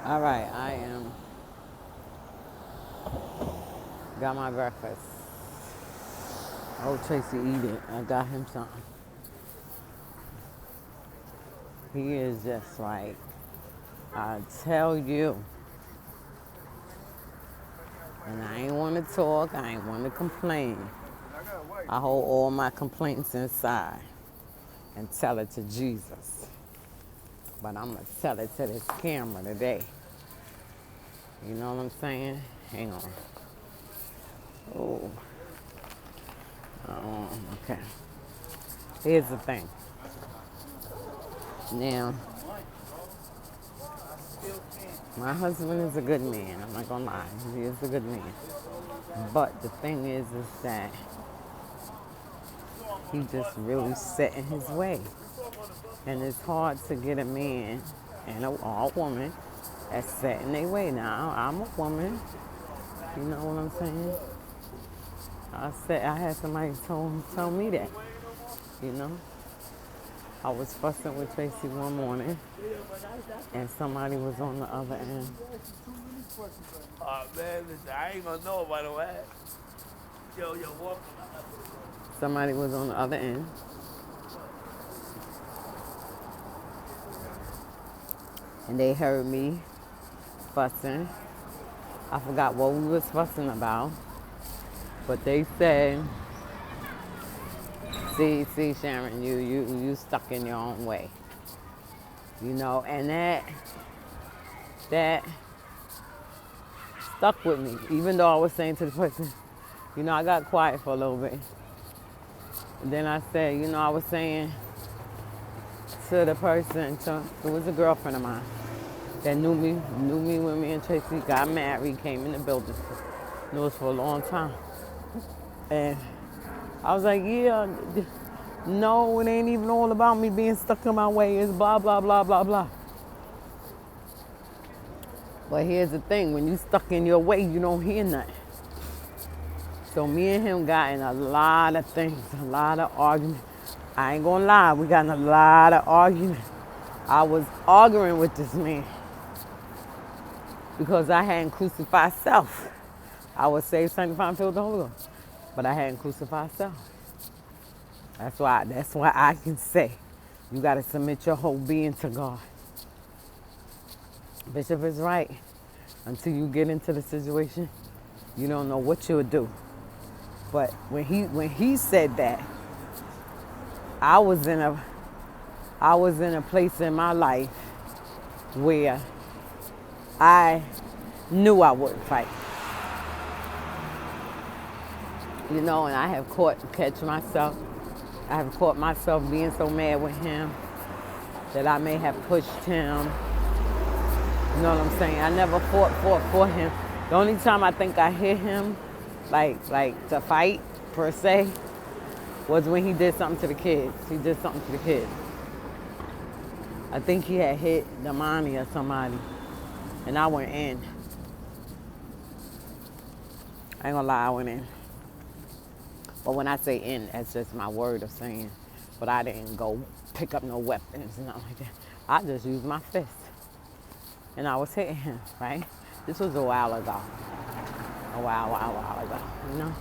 All right, I am. Got my breakfast. Oh, Tracy eat it. I got him something. He is just like, I tell you. And I ain't want to talk. I ain't want to complain. I hold all my complaints inside and tell it to Jesus. But I'm going to tell it to this camera today. You know what I'm saying? Hang on. Oh, okay. Here's the thing. Now, my husband is a good man. I'm not gonna lie. He is a good man. But the thing is that he just really set in his way. And it's hard to get a man and a woman that's set in their way. Now, I'm a woman. You know what I'm saying? I had somebody tell me that. You know? I was fussing with Tracy one morning, and somebody was on the other end. Oh man, listen, I ain't gonna know by the way. Yo, walk. Somebody was on the other end, and they heard me fussing. I forgot what we was fussing about, but they said, "See, Sharon, you stuck in your own way." You know, and that stuck with me. Even though I was saying to the person, you know, I got quiet for a little bit. And then I said, you know, I was saying to the person, it was a girlfriend of mine that knew me when me and Tracy got married, came in the building, knew us for a long time. And I was like, yeah, no, it ain't even all about me being stuck in my way. It's blah, blah, blah, blah, blah. But here's the thing, when you stuck in your way, you don't hear nothing. So me and him got in a lot of things, a lot of arguments. I ain't gonna lie, we got in a lot of arguments. I was arguing with this man because I hadn't crucified self. I was saved, sanctified, and filled with the Holy Ghost, but I hadn't crucified self. That's why I can say you gotta submit your whole being to God. Bishop is right. Until you get into the situation, you don't know what you'll do. But when he said that, I was in a place in my life where I knew I wouldn't fight. You know, and I have caught myself being so mad with him that I may have pushed him. You know what I'm saying? I never fought for him. The only time I think I hit him, like to fight per se, was when he did something to the kids. He did something to the kids. I think he had hit Damani or somebody, and I went in. I ain't gonna lie, I went in. But when I say in, that's just my word of saying. But I didn't go pick up no weapons and nothing like that. I just used my fist. And I was hitting him, right? This was a while ago. A while ago, you know?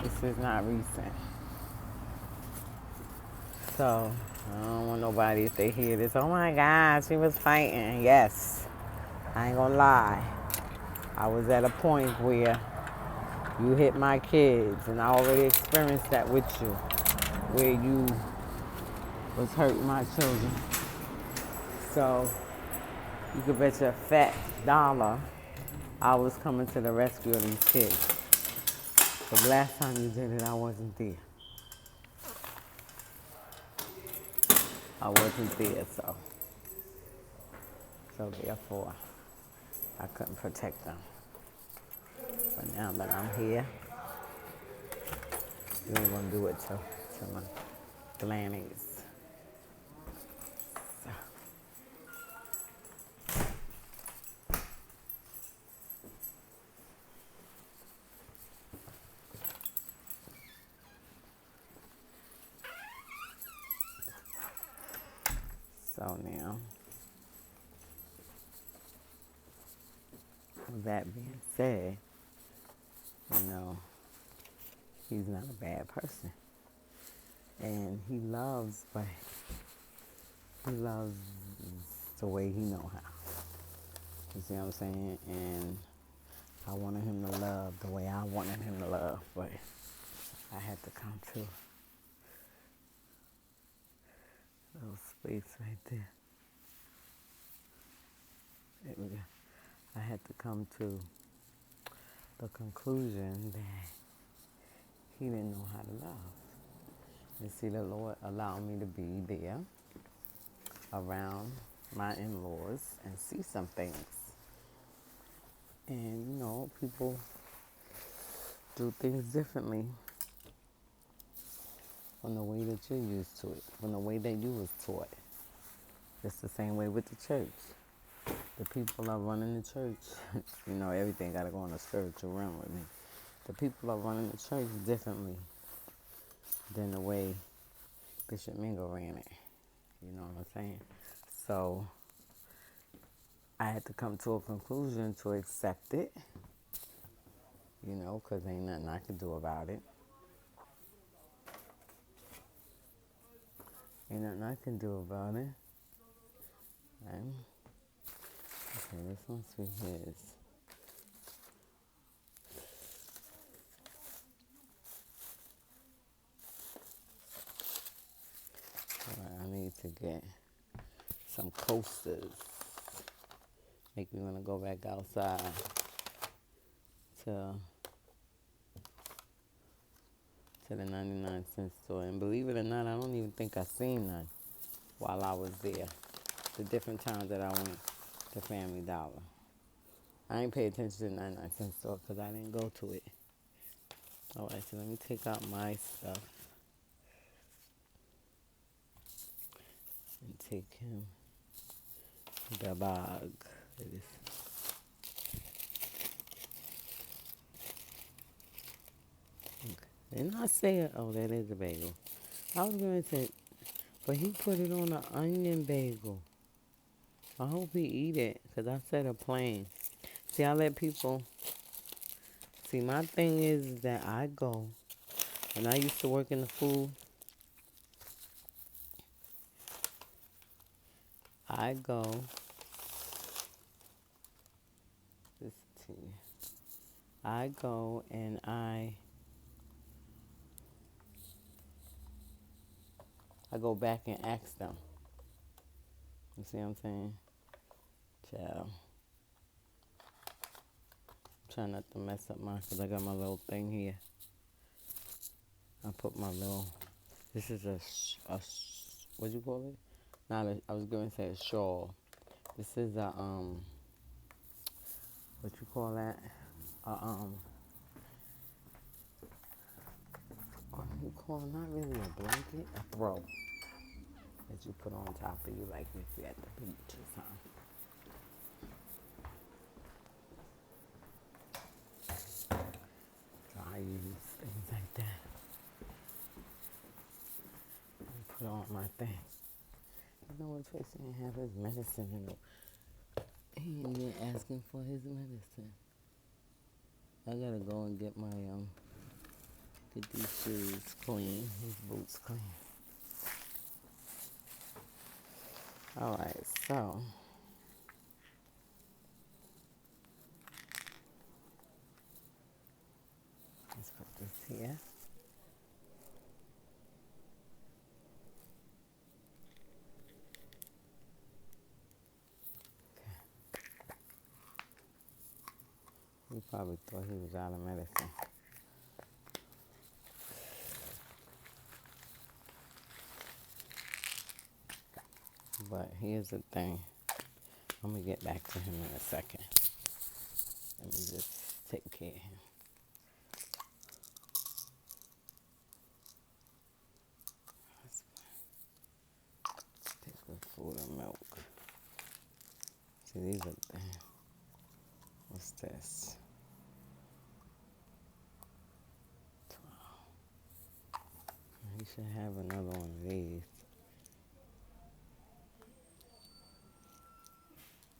This is not recent. So, I don't want nobody, if they hear this, oh my God, she was fighting. Yes, I ain't gonna lie. I was at a point where you hit my kids, and I already experienced that with you, where you was hurting my children. So, you could bet your fat dollar I was coming to the rescue of these kids. But the last time you did it, I wasn't there. I wasn't there, so therefore, I couldn't protect them. But now that I'm here, we ain't gonna do it to my glannies. So now, With that being said, you know, he's not a bad person. And he loves, but he loves the way he know how. You see what I'm saying? And I wanted him to love the way I wanted him to love, but I had to come to a little space right there. There we go. I had to come to the conclusion that he didn't know how to love. And see, the Lord allowed me to be there around my in-laws and see some things. And, you know, people do things differently from the way that you're used to it, from the way that you was taught. It's the same way with the church. The people are running the church. You know, everything got to go in the spiritual realm with me. The people are running the church differently than the way Bishop Mingo ran it. You know what I'm saying? So I had to come to a conclusion to accept it, you know, because ain't nothing I can do about it. Ain't nothing I can do about it. Right? Okay, this must be his. Alright, I need to get some coasters. Make me want to go back outside to the 99-cent store. And believe it or not, I don't even think I seen none while I was there. The different times that I went to Family Dollar. I ain't pay attention to the 99-cent store because I didn't go to it. Alright, so let me take out my stuff and take him the bag. It is. Okay. Didn't I say it? Oh, that is a bagel. I was going to say, but he put it on an onion bagel. I hope he eat it because I said a plain. See, I let people. See, my thing is that I go, and I used to work in the food. I go. Listen to you. I go and I go back and ask them. You see what I'm saying? Child. I'm trying not to mess up mine because I got my little thing here. I put my little, this is what do you call it? Not a, I was going to say a shawl. This is a, what you call that? What do you call it? Not really a blanket, a throw that you put on top of you like if you're at the beach or something. So I use things like that. And put on my thing. You know what Tracy didn't have his medicine in it. He ain't even asking for his medicine. I gotta go and get my get these shoes clean, these boots clean. Alright, so let's put this here. He probably thought he was out of medicine. But here's the thing. I'm going to get back to him in a second. Let me just take care of him. Take with food and milk. See, these are things. What's this? 12. He should have another one of these.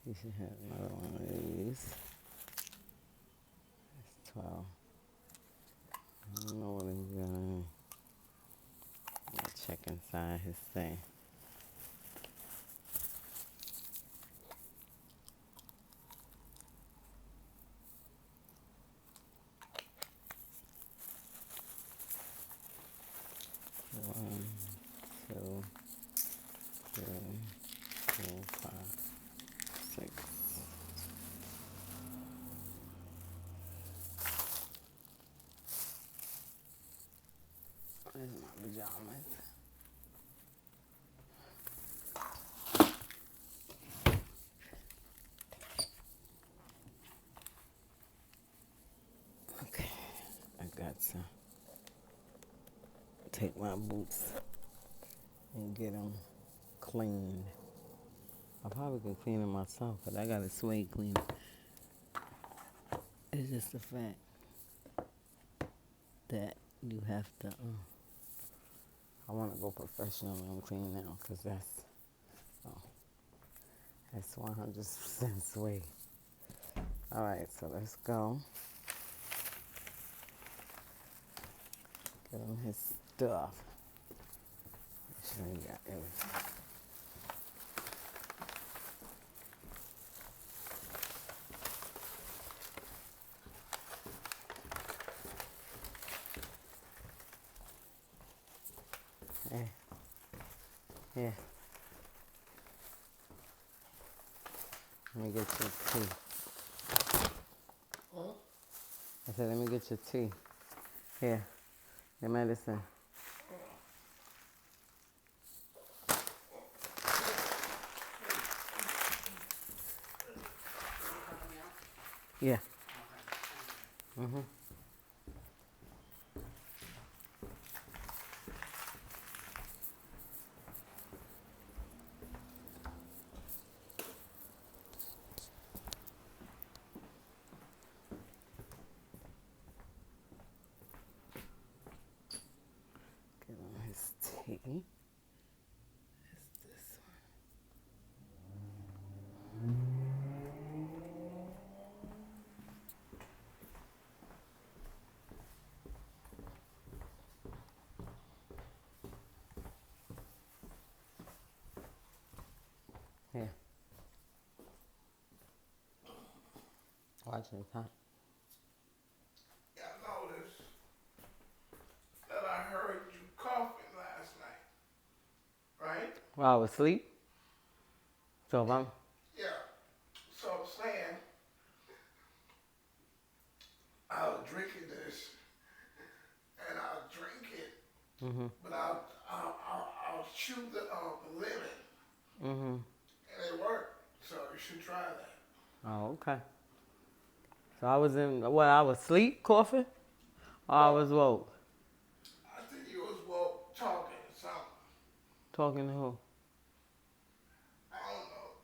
He should have another one of these. So I don't know what he's doing. Check inside his thing. One, two, three, four, five, six. There's my pajamas. Okay, I got to take my boots and get them cleaned. I probably could clean them myself, but I got a suede cleaner. It's just the fact that you have to. I want to go professional and clean now because that's 100% suede. All right, so let's go. Get him his stuff. Make sure he got everything. Hey. Yeah. Let me get your tea. Huh? I said, let me get your tea. Here, your medicine. Yeah. Mm-hmm. Get on his tea. It's this one. Here. Watch this, huh? Yeah, I noticed that I heard you coughing last night, right? While I was asleep. So if I'm. Yeah. So I'm saying, I was drinking this, and I'll drink it, Mm-hmm. but I'll chew the lemon, Mm-hmm. and it worked. So you should try that. Oh, okay. So I was in, what, I was asleep coughing? Or I was woke? I think you was woke talking or something. Talking to who? I don't know.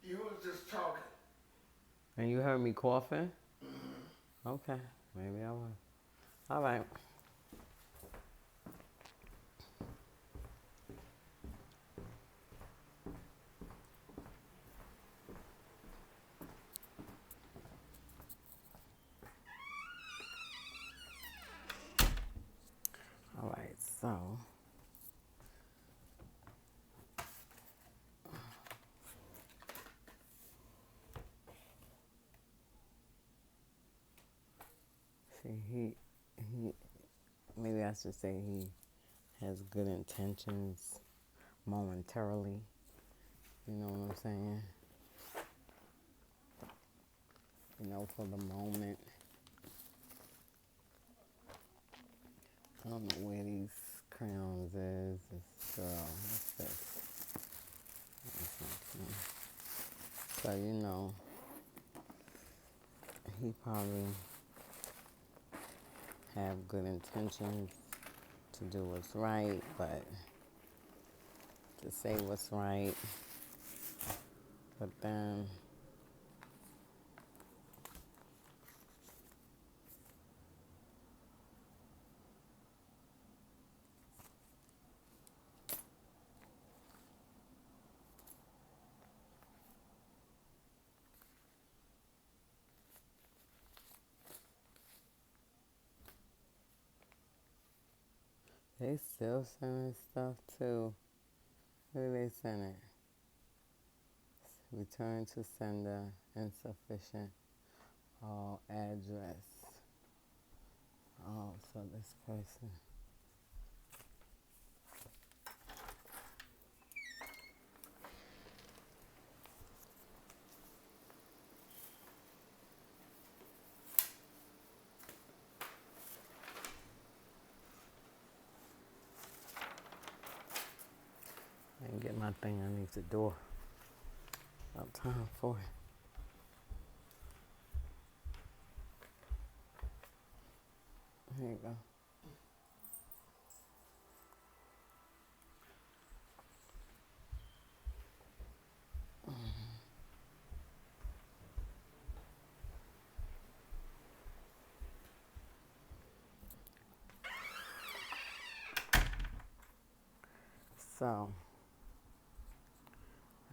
You was just talking. And you heard me coughing? Mm-hmm. Okay. Maybe I was. All right. All right, so. See, maybe I should say he has good intentions momentarily. You know what I'm saying? You know, for the moment. I don't know where these crayons is. It's, what's this? So, you know, he probably have good intentions to do what's right, but to say what's right, but then They still sending stuff too. Who do they send it? Return to sender, insufficient. Oh, address. Oh, so this person. I didn't get my thing underneath the door. About time for it. There you go. So,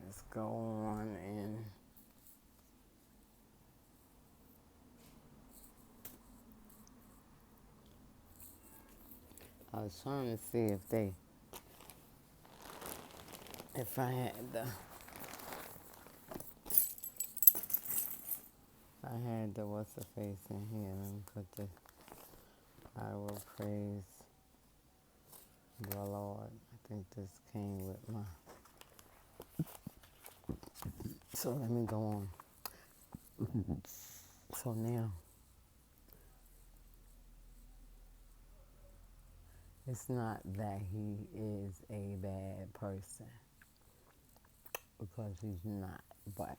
let's go on and I was trying to see if I had the what's the face in here. Let me put this. I will praise the Lord. I think this came with my. So let me go on. So now, it's not that he is a bad person, because he's not. But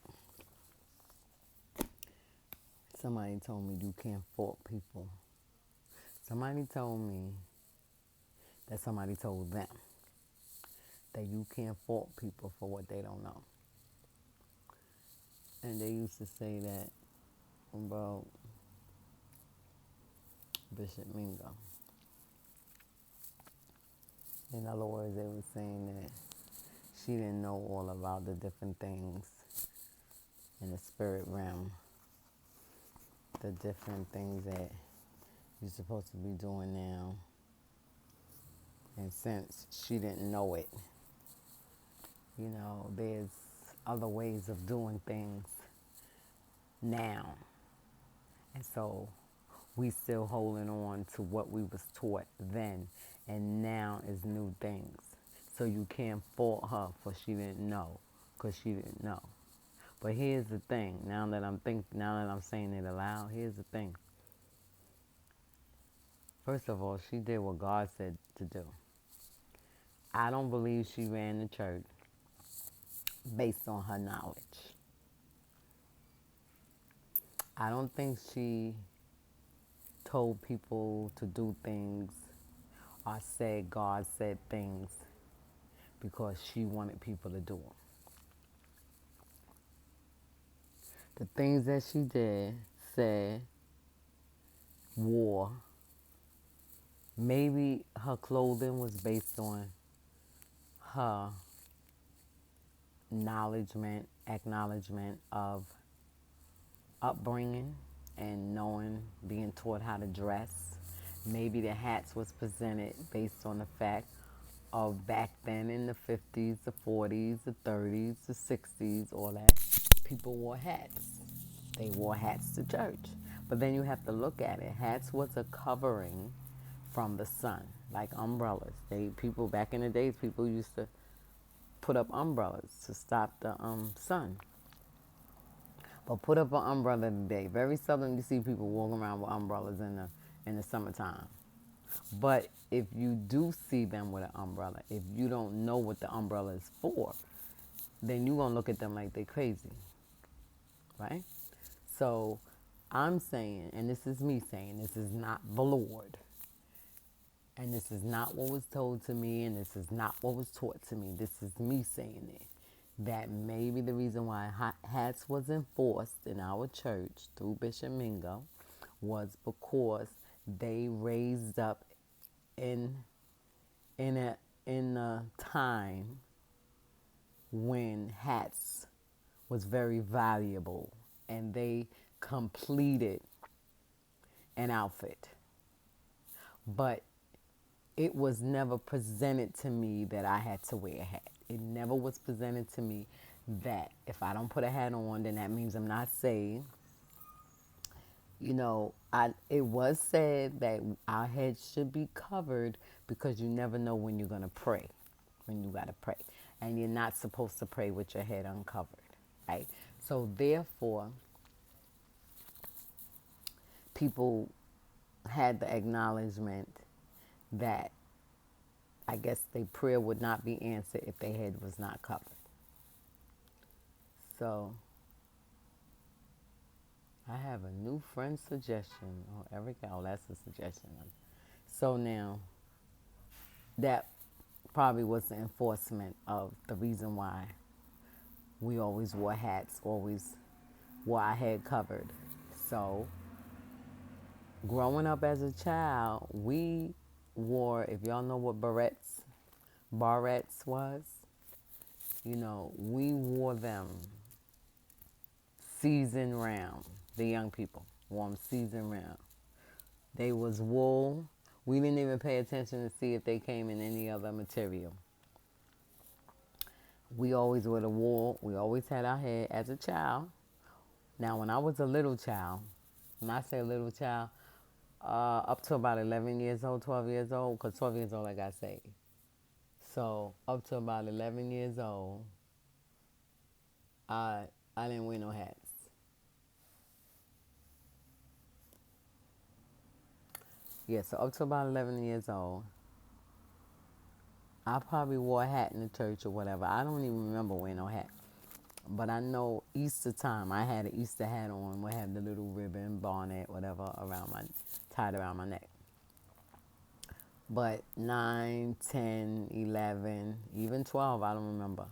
somebody told me you can't fault people. Somebody told me that somebody told them that you can't fault people for what they don't know. And they used to say that about Bishop Mingo. In other words, they were saying that she didn't know all about the different things in the spirit realm, the different things that you're supposed to be doing now. And since she didn't know it, there's other ways of doing things now. And so we still holding on to what we was taught then, and now is new things. So you can't fault her for she didn't know, because she didn't know. But here's the thing. Now that I'm saying it aloud, here's the thing. First of all, she did what God said to do. I don't believe she ran the church based on her knowledge. I don't think she told people to do things or said God said things because she wanted people to do them. The things that she did, said, wore, maybe her clothing was based on her acknowledgement of upbringing and knowing, being taught how to dress. Maybe the hats was presented based on the fact of back then in the 50s, the 40s, the 30s, the 60s, all that. People wore hats. They wore hats to church. But then you have to look at it. Hats was a covering from the sun, like umbrellas. People back in the days, people used to put up umbrellas to stop the sun. But put up an umbrella today. Very seldom you see people walking around with umbrellas in the summertime. But if you do see them with an umbrella, if you don't know what the umbrella is for, then you're going to look at them like they're crazy. Right? So I'm saying, and this is me saying, this is not the Lord. And this is not what was told to me, and this is not what was taught to me. This is me saying it. That maybe the reason why hats was enforced in our church through Bishop Mingo was because they raised up in a time when hats was very valuable and they completed an outfit. But it was never presented to me that I had to wear a hat. It never was presented to me that if I don't put a hat on, then that means I'm not saved. You know, it was said that our heads should be covered because you never know when you're going to pray, when you got to pray. And you're not supposed to pray with your head uncovered, right? So therefore, people had the acknowledgement that I guess their prayer would not be answered if their head was not covered. So I have a new friend suggestion. Oh, Erica, oh, that's a suggestion. So now that probably was the enforcement of the reason why we always wore hats, always wore our head covered. So growing up as a child, we wore, if y'all know what barrettes was, you know, we wore them season round. The young people wore them season round. They was wool. We didn't even pay attention to see if they came in any other material. We always wore the wool. We always had our hair as a child. Now, when I was a little child, when I say little child, up to about 11 years old, 12 years old, because 12 years old I got saved. So up to about 11 years old, I didn't wear no hats. Yeah, so up to about 11 years old, I probably wore a hat in the church or whatever. I don't even remember wearing no hat. But I know Easter time, I had an Easter hat on. We had the little ribbon, bonnet, whatever, tied around my neck. But 9, 10, 11, even 12, I don't remember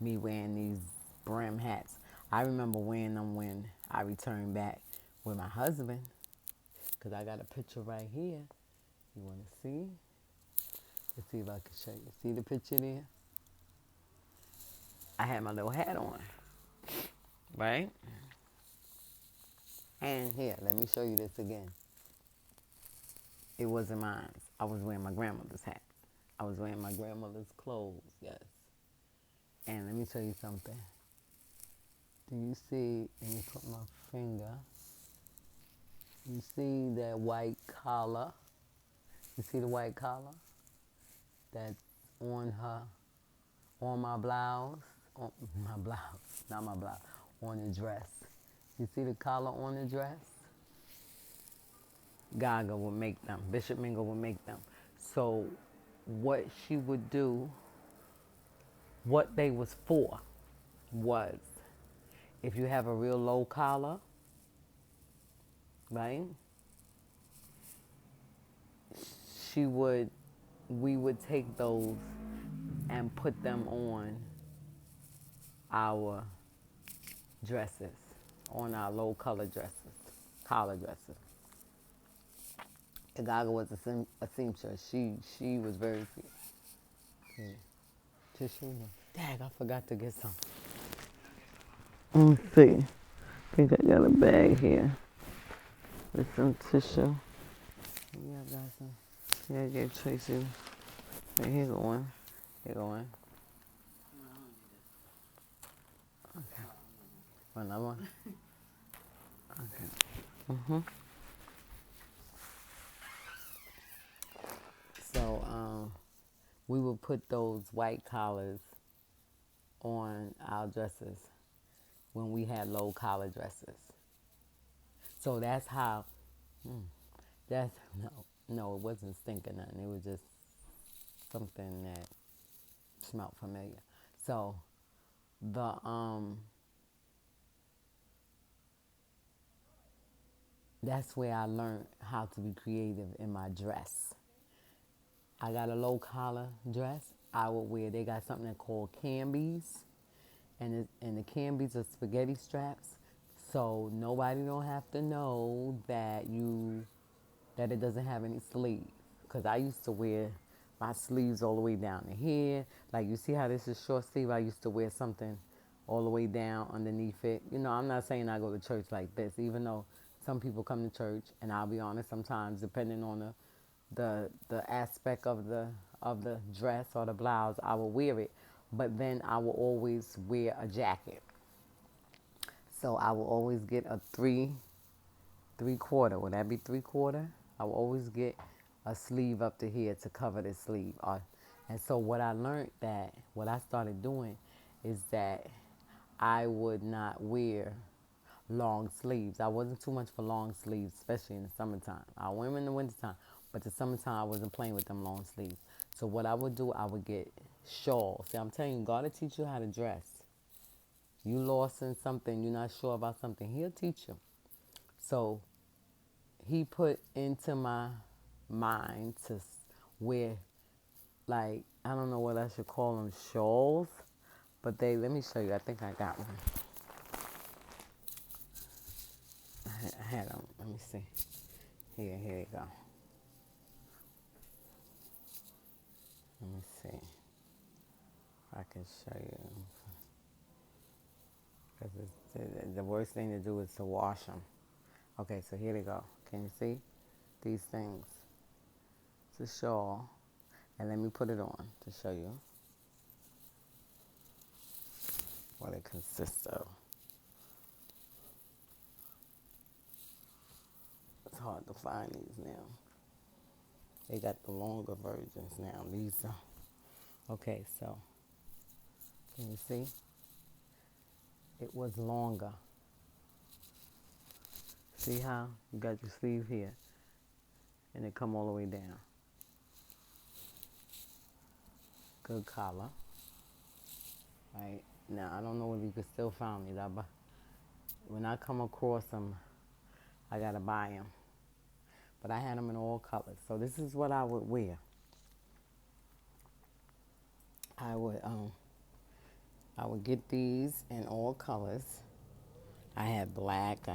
me wearing these brim hats. I remember wearing them when I returned back with my husband, because I got a picture right here. You want to see? Let's see if I can show you. See the picture there? I had my little hat on, right? And here, let me show you this again. It wasn't mine. I was wearing my grandmother's hat. I was wearing my grandmother's clothes, yes. And let me tell you something. Do you see, let me put my finger. You see that white collar? You see the white collar? That's on her, on my blouse, on my blouse, not my blouse, on the dress. You see the collar on the dress? Gaga would make them. Bishop Mingo would make them. So what she would do, what they was for, was if you have a real low collar, right? We would take those and put them on our dresses, on our low collar dresses, collar dresses. Gaga was a seamstress. She was very tissue. Dang, I forgot to get some. Let me see. I think I got a bag here with some tissue. Yeah, I got some. Yeah, I gave Tracy. Wait, here go one. Here go one. Okay. Want another one? Okay. So we would put those white collars on our dresses when we had low collar dresses. So that's how. That's no, it wasn't stinking nothing. It was just something that smelled familiar. So the that's where I learned how to be creative in my dress. I got a low collar dress. I would wear. They got something called cambies, and the cambies are spaghetti straps, so nobody don't have to know that it doesn't have any sleeve. Cause I used to wear my sleeves all the way down to here. Like you see how this is short sleeve. I used to wear something all the way down underneath it. You know, I'm not saying I go to church like this, even though some people come to church, and I'll be honest, sometimes depending on the aspect of the dress or the blouse, I would wear it. But then I will always wear a jacket. So I will always get a three quarter. Would that be 3/4? I will always get a sleeve up to here to cover the sleeve. And so what I learned that what I started doing is that I would not wear long sleeves. I wasn't too much for long sleeves, especially in the summertime. I wear them in the wintertime, but the summertime I wasn't playing with them long sleeves. So what I would do, I would get shawls. See, I'm telling you, God will teach you how to dress. You lost in something, you're not sure about something, He'll teach you. So He put into my mind to wear, like, I don't know what I should call them, shawls, but let me show you. I think I got one. I had them. Let me see. Here you go. Let me see if I can show you. Because the worst thing to do is to wash them. Okay, so here they go. Can you see these things? It's a shawl. And let me put it on to show you what it consists of. It's hard to find these now. They got the longer versions now. These are, okay, so can you see? It was longer. See how you got your sleeve here and it come all the way down. Good collar. Right now, I don't know whether you can still find these. When I come across them, I gotta buy them. But I had them in all colors. So this is what I would wear. I would get these in all colors. I had black.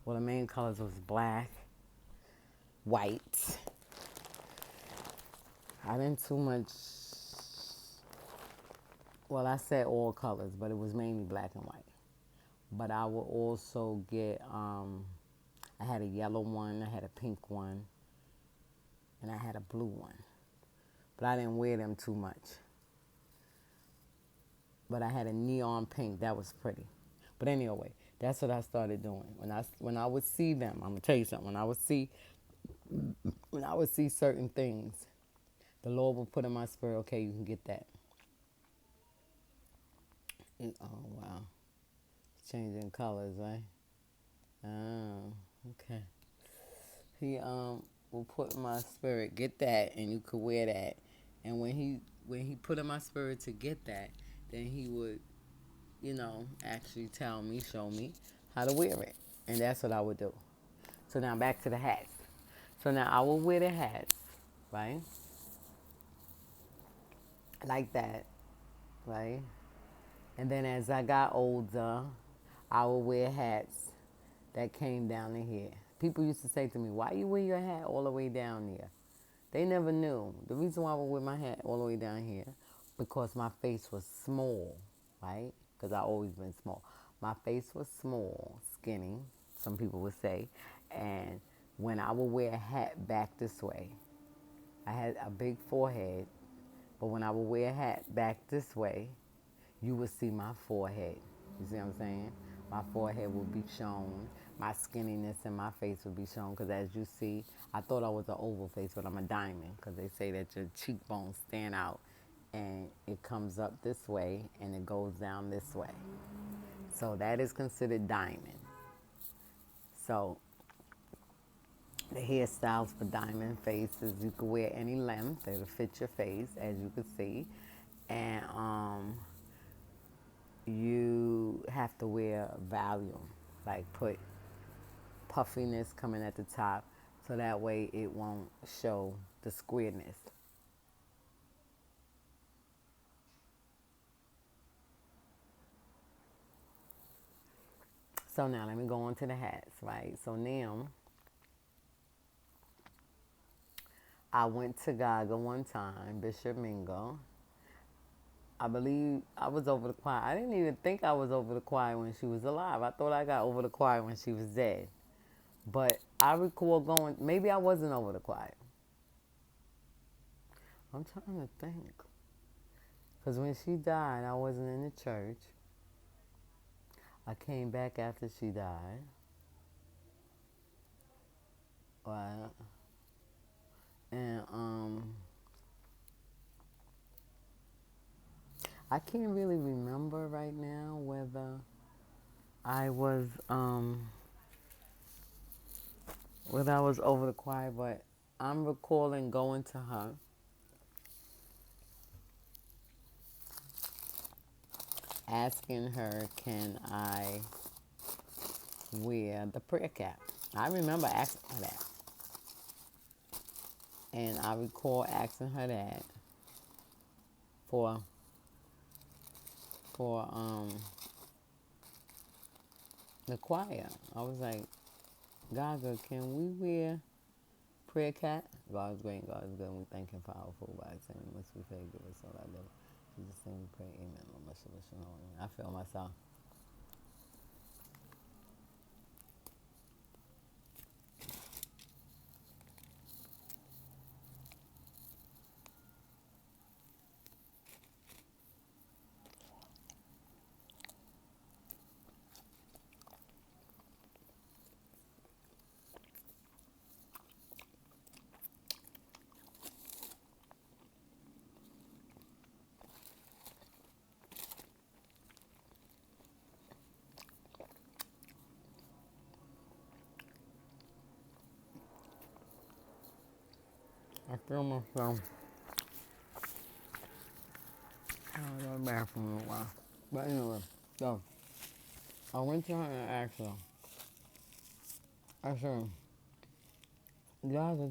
Well, the main colors was black, white. I didn't too much. Well, I said all colors, but it was mainly black and white. But I would also get. I had a yellow one. I had a pink one. And I had a blue one. But I didn't wear them too much. But I had a neon pink. That was pretty. But anyway, that's what I started doing. When I would see them, I'm gonna tell you something. When I would see certain things, the Lord would put in my spirit, okay, you can get that. Oh wow, it's changing colors, right? Oh, okay. He will put in my spirit, get that, and you could wear that. And when he put in my spirit to get that, then he would, actually tell me, show me how to wear it, and that's what I would do. So now back to the hats. So now I will wear the hats, right? Like that, right? And then as I got older, I would wear hats that came down to here. People used to say to me, why you wear your hat all the way down there? They never knew. The reason why I would wear my hat all the way down here, because my face was small, right? Because I always been small. My face was small, skinny, some people would say. And when I would wear a hat back this way, I had a big forehead, but when I would wear a hat back this way, you would see my forehead. You see what I'm saying? My forehead would be shown. My skinniness in my face would be shown. Because as you see, I thought I was an oval face, but I'm a diamond. Because they say that your cheekbones stand out. And it comes up this way and it goes down this way. So that is considered diamond. So the hairstyles for diamond faces, you can wear any length. It'll fit your face, as you can see. And you have to wear volume, like put puffiness coming at the top, so that way it won't show the squareness. So now let me go on to the hats, right? So now I went to Gaga one time, Bishop Mingo. I believe I was over the choir. I didn't even think I was over the choir when she was alive. I thought I got over the choir when she was dead. But I recall going, maybe I wasn't over the choir. I'm trying to think. Because when she died, I wasn't in the church. I came back after she died. Right. And I can't really remember right now whether I was whether I was over the choir, but I'm recalling going to her, asking her, can I wear the prayer cap? I remember asking her that. And I recall asking her that for for the choir. I was like, Gaga, can we wear prayer cap? God is great, God is good, and we thank him for our full body, and we must be fair, give us all our love. Jesus' name we pray, amen. Lord, mercy, listen, I feel myself. I feel myself. I was in the bathroom a while. But anyway, so I went to her and asked her, I said, Gaga,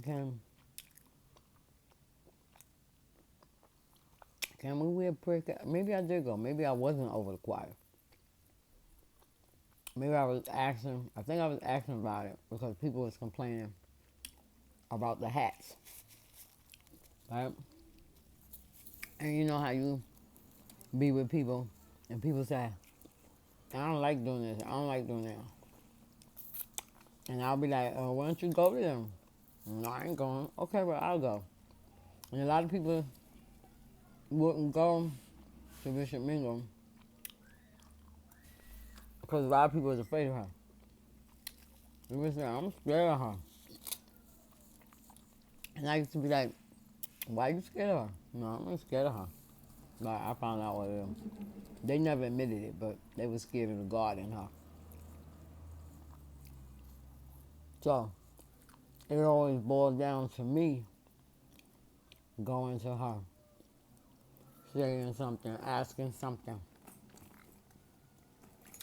can we wear prayer cap? Maybe I did go. Maybe I wasn't over the choir. Maybe I was asking, I think I was asking about it because people was complaining about the hats, right? And you know how you be with people and people say, I don't like doing this, I don't like doing that. And I'll be like, why don't you go to them? No, I ain't going. Okay, well, I'll go. And a lot of people wouldn't go to Bishop Mingo because a lot of people was afraid of her. They would say, I'm scared of her. And I used to be like, why are you scared of her? No, I'm not scared of her. Like, I found out what it is. They never admitted it, but they were scared of the God in her. So, it always boiled down to me going to her, saying something, asking something.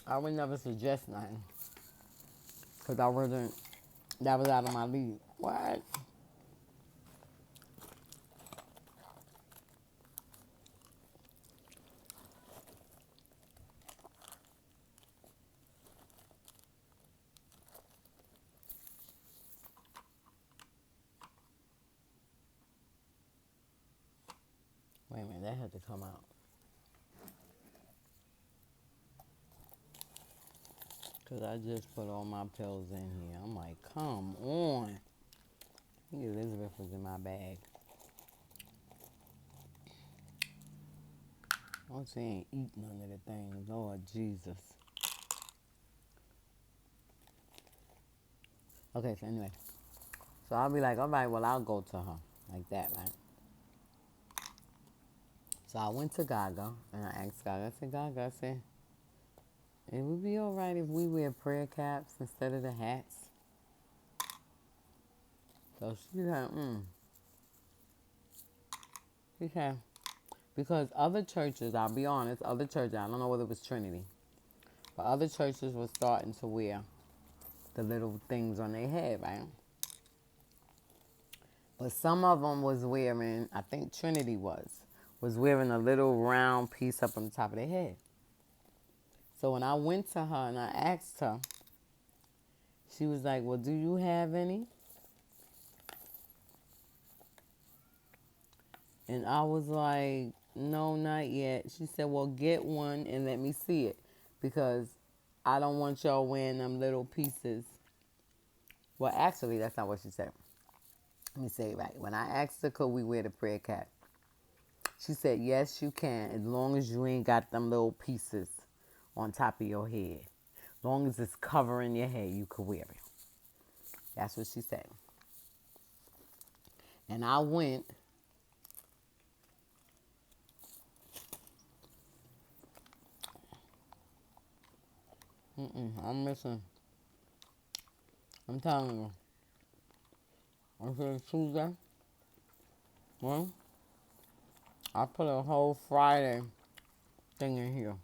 I would never suggest nothing because I wasn't, that was out of my league. What? Wait a minute, that had to come out. Because I just put all my pills in here. I'm like, come on. I think Elizabeth was in my bag. I'm saying eat none of the things. Lord Jesus. Okay, so anyway. So I'll be like, all right, well, I'll go to her. Like that, right? So I went to Gaga, and I asked Gaga, I said, it would be all right if we wear prayer caps instead of the hats. So she said, She said, because other churches, I'll be honest, other churches, I don't know whether it was Trinity, but other churches were starting to wear the little things on their head, right? But some of them was wearing, I think Trinity was wearing a little round piece up on the top of their head. So when I went to her and I asked her, she was like, well, do you have any? And I was like, no, not yet. She said, well, get one and let me see it because I don't want y'all wearing them little pieces Well, actually, that's not what she said. Let me say it right. When I asked her, could we wear the prayer cap? She said, yes, you can, as long as you ain't got them little pieces on top of your head. As long as it's covering your head, you could wear it. That's what she said. And I went. I'm missing. I'm telling you. I'm saying Tuesday. Well, I put a whole Friday thing in here.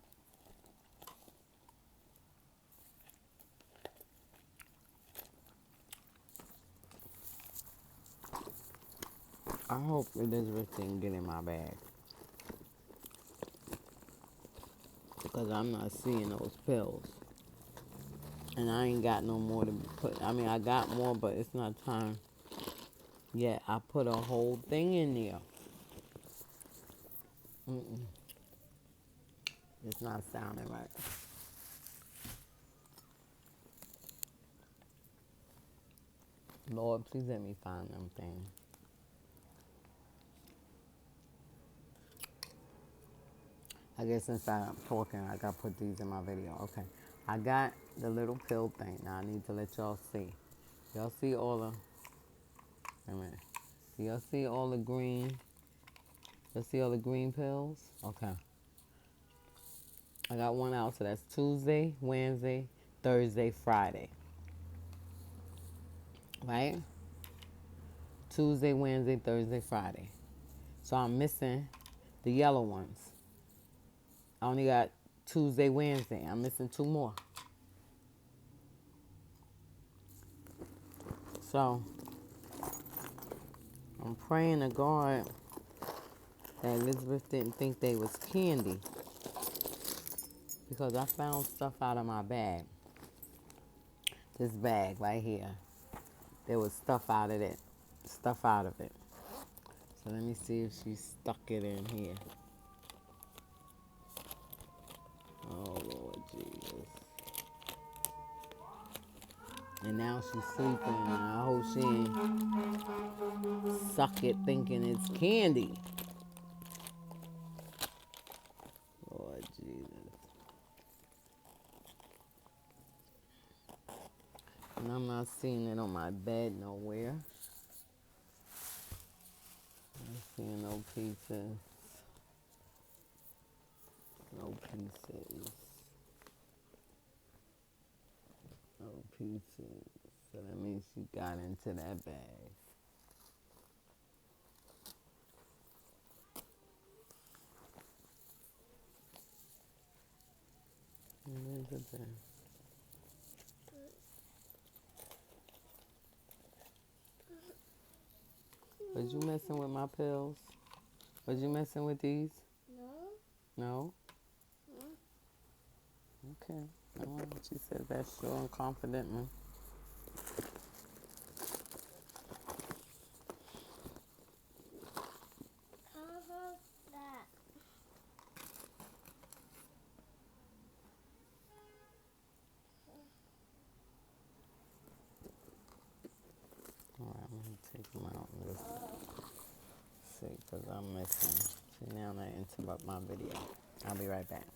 I hope Elizabeth didn't get in my bag. Because I'm not seeing those pills. And I ain't got no more to put. I mean, I got more, but it's not time yet. I put a whole thing in there. It's not sounding right. Lord, please let me find them things. I guess since I'm talking, I gotta put these in my video. Okay. I got the little pill thing. Now I need to let y'all see. Y'all see all the... Wait a minute. Do y'all see all the green? Y'all see all the green pills? Okay. I got one out, so that's Tuesday, Wednesday, Thursday, Friday. Right? Tuesday, Wednesday, Thursday, Friday. So I'm missing the yellow ones. I only got Tuesday, Wednesday. I'm missing 2 more. So I'm praying to God that Elizabeth didn't think they was candy, because I found stuff out of my bag. This bag right here. There was stuff out of it. Stuff out of it. So let me see if she stuck it in here. Oh, Lord Jesus. And now she's sleeping, and I hope she ain't suck it thinking it's candy. Lord Jesus. And I'm not seeing it on my bed nowhere. I'm seeing no pieces. No pieces. No pieces. So that means she got into that bag. And there's the bag. Was you messing with my pills? Was you messing with these? No. No? No. Okay. Well, she said that sure and confidently. How about that? All right, I'm going to take them out and just see, because I'm missing. See, now they interrupt my video. I'll be right back.